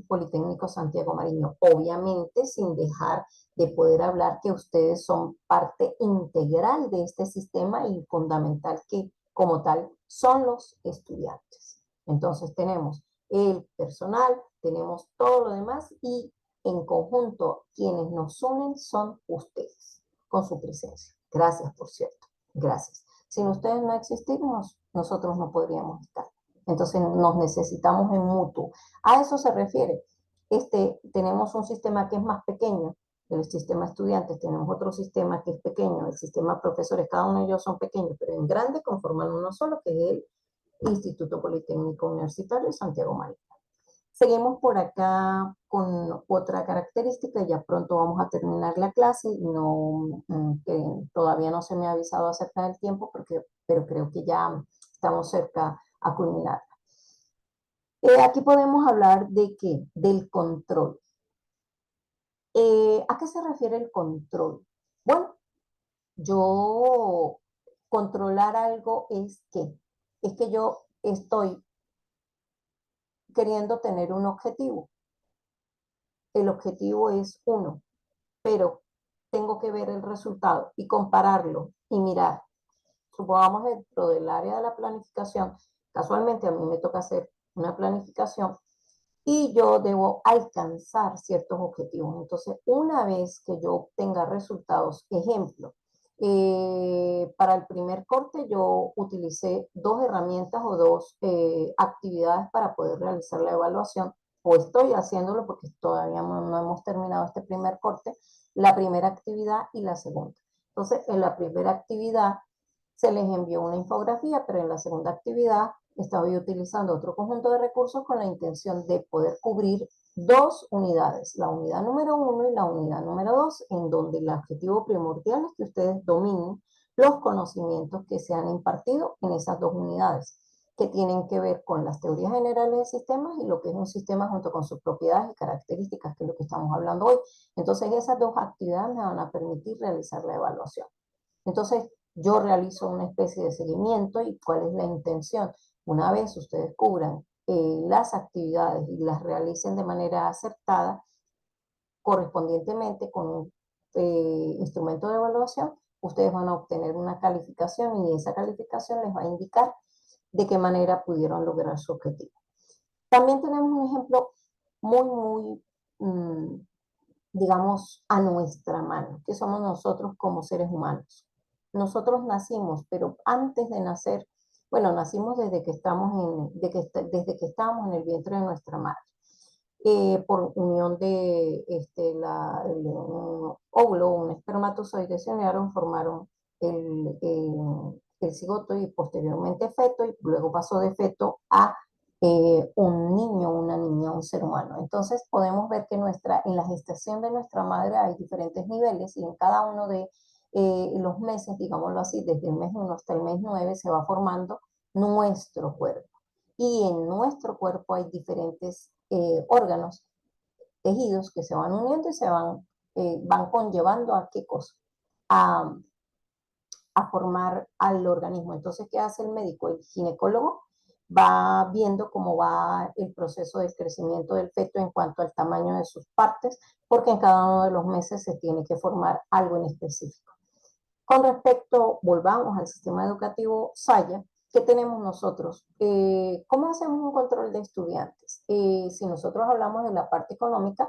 Politécnico Santiago Mariño, obviamente sin dejar de poder hablar que ustedes son parte integral de este sistema y fundamental que como tal son los estudiantes. Entonces tenemos el personal, tenemos todo lo demás y en conjunto quienes nos unen son ustedes con su presencia. Gracias, por cierto. Gracias. Sin ustedes no existimos, nosotros no podríamos estar. Entonces nos necesitamos en mutuo. A eso se refiere. Tenemos un sistema que es más pequeño, el sistema estudiantes, tenemos otro sistema que es pequeño, el sistema profesores, cada uno de ellos son pequeños, pero en grande conforman uno solo, que es el Instituto Politécnico Universitario de Santiago Mariño. Seguimos por acá con otra característica, ya pronto vamos a terminar la clase, no, que todavía no se me ha avisado acerca del tiempo, pero creo que ya estamos cerca a culminar. Aquí podemos hablar de qué, del control. ¿A qué se refiere el control? Bueno, yo controlar algo es que yo estoy queriendo tener un objetivo. El objetivo es uno, pero tengo que ver el resultado y compararlo y mirar. Supongamos dentro del área de la planificación, casualmente a mí me toca hacer una planificación y yo debo alcanzar ciertos objetivos. Entonces, una vez que yo obtenga resultados, ejemplo, para el primer corte yo utilicé dos herramientas o dos actividades para poder realizar la evaluación, o estoy haciéndolo porque todavía no hemos terminado este primer corte, la primera actividad y la segunda. Entonces, en la primera actividad se les envió una infografía, pero en la segunda actividad estaba yo utilizando otro conjunto de recursos con la intención de poder cubrir dos unidades, la unidad número 1 y la unidad número 2, en donde el objetivo primordial es que ustedes dominen los conocimientos que se han impartido en esas dos unidades, que tienen que ver con las teorías generales de sistemas y lo que es un sistema junto con sus propiedades y características, que es lo que estamos hablando hoy. Entonces, esas dos actividades me van a permitir realizar la evaluación. Entonces, yo realizo una especie de seguimiento y cuál es la intención. Una vez ustedes cubran las actividades y las realicen de manera acertada, correspondientemente con un instrumento de evaluación, ustedes van a obtener una calificación y esa calificación les va a indicar de qué manera pudieron lograr su objetivo. También tenemos un ejemplo muy, digamos, a nuestra mano, que somos nosotros como seres humanos. Nosotros nacimos, pero antes de nacer, bueno, nacimos desde que desde que estábamos en el vientre de nuestra madre. Por unión de un óvulo, un espermatozoide, se unieron, formaron el cigoto y posteriormente feto, y luego pasó de feto a un niño, una niña, un ser humano. Entonces podemos ver que en la gestación de nuestra madre hay diferentes niveles y en cada uno de los meses, digámoslo así, desde el mes 1 hasta el mes 9 se va formando nuestro cuerpo. Y en nuestro cuerpo hay diferentes órganos, tejidos que se van uniendo y van conllevando a qué cosa, a, a formar al organismo. Entonces, ¿qué hace el médico? El ginecólogo va viendo cómo va el proceso de crecimiento del feto en cuanto al tamaño de sus partes, porque en cada uno de los meses se tiene que formar algo en específico. Con respecto, volvamos al sistema educativo Saya, ¿qué tenemos nosotros? ¿Cómo hacemos un control de estudiantes? Si nosotros hablamos de la parte económica,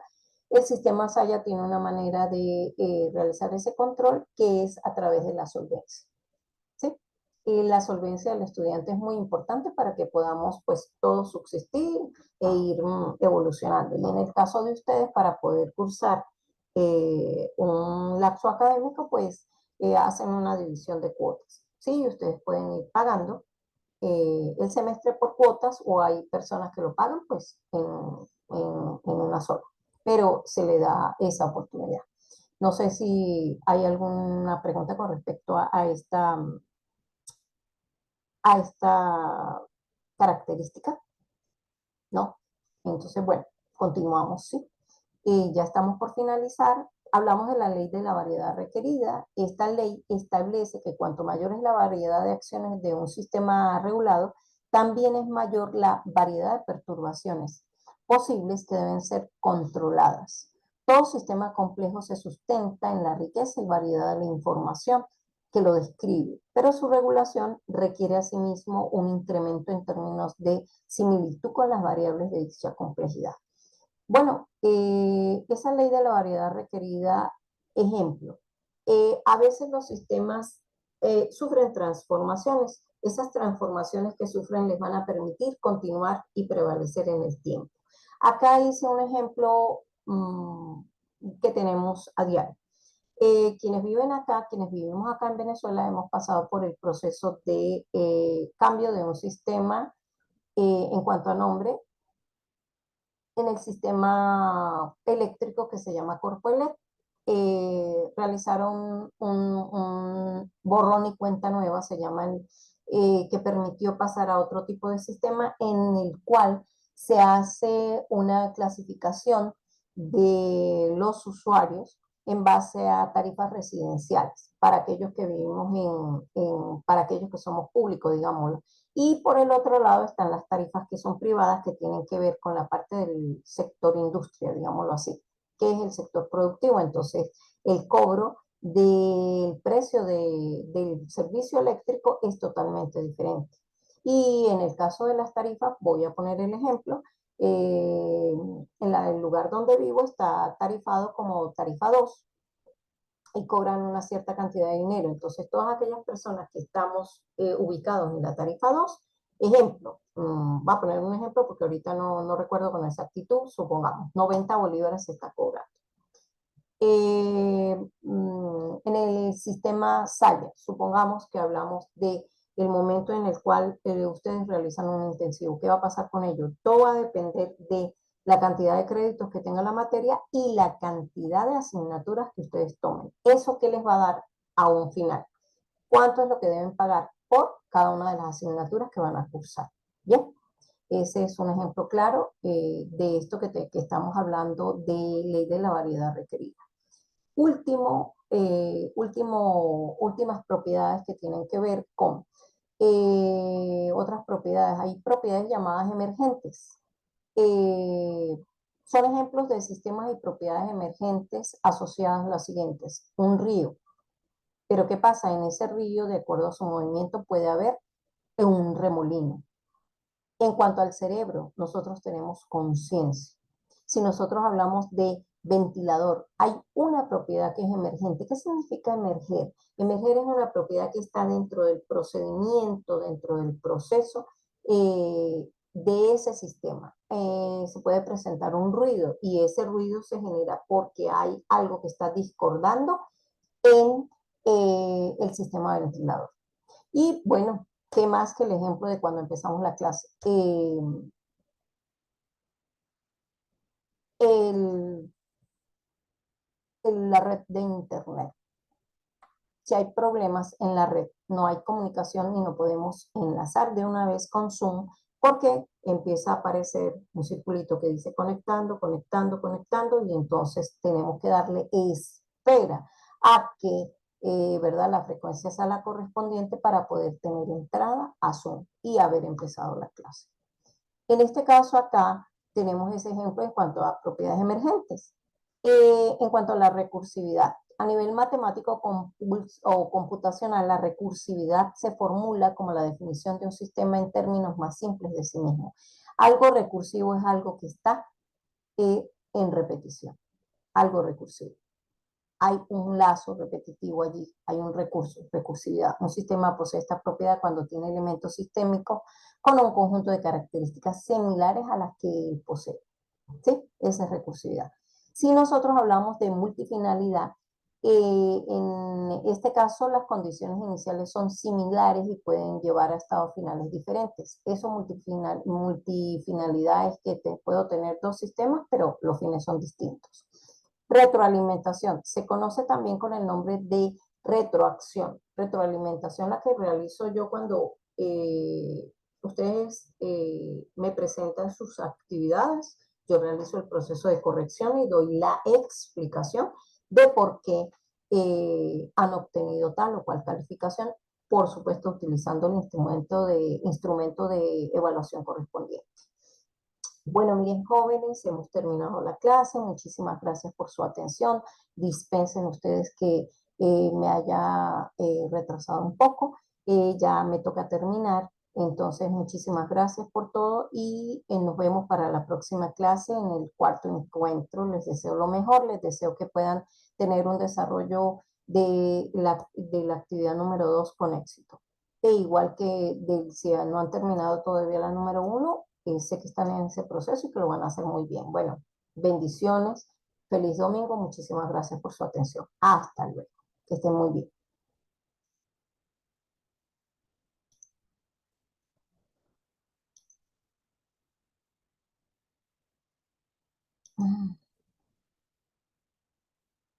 el sistema Saya tiene una manera de realizar ese control que es a través de la solvencia. ¿Sí? Y la solvencia del estudiante es muy importante para que podamos pues todos subsistir e ir evolucionando. Y en el caso de ustedes, para poder cursar un lapso académico, pues hacen una división de cuotas. Sí, ustedes pueden ir pagando el semestre por cuotas o hay personas que lo pagan pues en una sola, pero se le da esa oportunidad. No sé si hay alguna pregunta con respecto a esta característica, ¿no? Entonces, bueno, continuamos, ¿sí? Ya estamos por finalizar. Hablamos de la ley de la variedad requerida. Esta ley establece que cuanto mayor es la variedad de acciones de un sistema regulado, también es mayor la variedad de perturbaciones posibles que deben ser controladas. Todo sistema complejo se sustenta en la riqueza y variedad de la información que lo describe, pero su regulación requiere asimismo un incremento en términos de similitud con las variables de dicha complejidad. Bueno, esa ley de la variedad requerida, ejemplo, a veces los sistemas sufren transformaciones. Esas transformaciones que sufren les van a permitir continuar y prevalecer en el tiempo. Acá hice un ejemplo que tenemos a diario. Quienes vivimos acá en Venezuela, hemos pasado por el proceso de cambio de un sistema en cuanto a nombre en el sistema eléctrico que se llama Corpoelec. Realizaron un borrón y cuenta nueva, se llama, que permitió pasar a otro tipo de sistema en el cual se hace una clasificación de los usuarios en base a tarifas residenciales para aquellos que vivimos para aquellos que somos públicos, digámoslo. Y por el otro lado están las tarifas que son privadas, que tienen que ver con la parte del sector industria, digámoslo así, que es el sector productivo. Entonces, el cobro del precio del servicio eléctrico es totalmente diferente. Y en el caso de las tarifas, voy a poner el ejemplo, el lugar donde vivo está tarifado como tarifa 2 y cobran una cierta cantidad de dinero. Entonces, todas aquellas personas que estamos ubicados en la tarifa 2, ejemplo, va a poner un ejemplo porque ahorita no recuerdo con exactitud, supongamos, 90 bolívares se está cobrando. En el sistema SAYA, supongamos que hablamos de el momento en el cual ustedes realizan un intensivo. ¿Qué va a pasar con ello? Todo va a depender de la cantidad de créditos que tenga la materia y la cantidad de asignaturas que ustedes tomen. ¿Eso qué les va a dar a un final? ¿Cuánto es lo que deben pagar por cada una de las asignaturas que van a cursar? Bien, ese es un ejemplo claro de esto que estamos hablando de ley de la variedad requerida. Últimas propiedades que tienen que ver con otras propiedades. Hay propiedades llamadas emergentes. Son ejemplos de sistemas y propiedades emergentes asociadas a las siguientes. Un río. Pero ¿qué pasa? En ese río, de acuerdo a su movimiento, puede haber un remolino. En cuanto al cerebro, nosotros tenemos conciencia. Si nosotros hablamos de ventilador, hay una propiedad que es emergente. ¿Qué significa emerger? Emerger es una propiedad que está dentro del procedimiento, dentro del proceso de ese sistema. Se puede presentar un ruido y ese ruido se genera porque hay algo que está discordando en el sistema de ventilador. Y bueno, ¿qué más que el ejemplo de cuando empezamos la clase? El, la red de Internet. Si hay problemas en la red, no hay comunicación y no podemos enlazar de una vez con Zoom porque empieza a aparecer un circulito que dice conectando, conectando, conectando y entonces tenemos que darle espera a que ¿verdad? La frecuencia sea la correspondiente para poder tener entrada a Zoom y haber empezado la clase. En este caso acá tenemos ese ejemplo en cuanto a propiedades emergentes. En cuanto a la recursividad, a nivel matemático o computacional, la recursividad se formula como la definición de un sistema en términos más simples de sí mismo. Algo recursivo es algo que está en repetición, algo recursivo. Hay un lazo repetitivo allí, hay un recurso, recursividad. Un sistema posee esta propiedad cuando tiene elementos sistémicos con un conjunto de características similares a las que él posee. ¿Sí? Esa es recursividad. Si nosotros hablamos de multifinalidad, En este caso, las condiciones iniciales son similares y pueden llevar a estados finales diferentes. Eso multifinalidad es que puedo tener dos sistemas, pero los fines son distintos. Retroalimentación. Se conoce también con el nombre de retroacción. Retroalimentación la que realizo yo cuando ustedes me presentan sus actividades. Yo realizo el proceso de corrección y doy la explicación de por qué han obtenido tal o cual calificación, por supuesto utilizando el instrumento de evaluación correspondiente. Bueno, miren, jóvenes, hemos terminado la clase. Muchísimas gracias por su atención. Dispensen ustedes que me haya retrasado un poco. Ya me toca terminar. Entonces, muchísimas gracias por todo y nos vemos para la próxima clase en el cuarto encuentro. Les deseo lo mejor. Les deseo que puedan tener un desarrollo de la actividad número 2 con éxito. E igual que si no han terminado todavía la número 1, sé que están en ese proceso y que lo van a hacer muy bien. Bueno, bendiciones, feliz domingo, muchísimas gracias por su atención. Hasta luego, que estén muy bien.